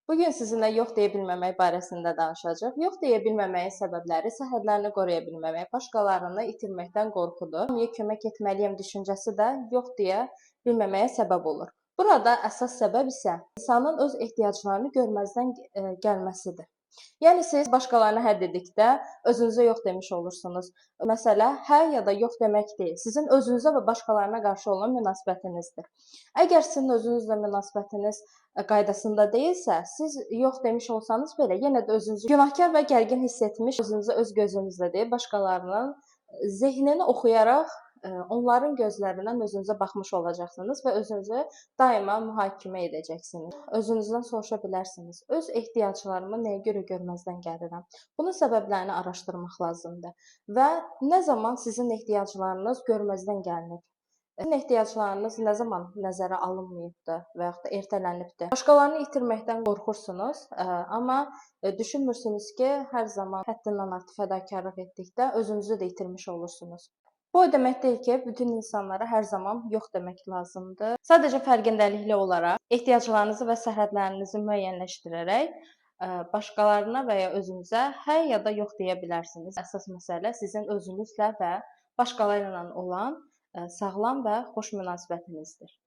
Bugün sizinlə yox deyə bilməmək barəsində danışacağıq. Yox deyə bilməməyin səbəbləri sərhədlərini qoruya bilməmək, başqalarını itirməkdən qorxudur. Hamıya kömək etməliyəm düşüncəsi də yox deyə bilməməyə səbəb olur. Burada əsas səbəb isə insanın öz ehtiyaclarını görməzdən gəlməsidir. Yəni siz başqalarına hə dedikdə özünüzə yox demiş olursunuz. Məsələ hə ya da yox demək deyil. Sizin özünüzə və başqalarına qarşı olan münasibətinizdir. Əgər sizin özünüzlə münasibətiniz qaydasında deyilsə, siz yox demiş olsanız belə yenə də özünüzü günahkar və gərgin hiss etmiş, özünüzü öz gözünüzlə deyil, başqalarının zehnini oxuyaraq onların gözlərindən özünüzə baxmış olacaqsınız və özünüzü daima mühakimə edəcəksiniz. Özünüzdən soruşa bilərsiniz. Öz ehtiyaclarımı nəyə görə görməzdən gəlirəm? Bunun səbəblərini araşdırmaq lazımdır və nə zaman sizin ehtiyaclarınız görməzdən gəlinib? Sizin ehtiyaclarınız nə zaman nəzərə alınmayıbdır və yaxud da ertələnibdir? Başqalarını itirməkdən qorxursunuz, amma düşünmürsünüz ki, hər zaman həddindən artıq fədakarlıq etdikdə özünüzü də itirmiş olursunuz. Bu o demək deyil ki, bütün insanlara hər zaman yox demək lazımdır. Sadəcə fərqindəlikli olaraq ehtiyaclarınızı və sərhədlərinizi müəyyənləşdirərək başqalarına və ya özünüzə hə ya da yox deyə bilərsiniz. Əsas məsələ sizin özünüzlə və başqaları ilə olan sağlam və xoş münasibətinizdir.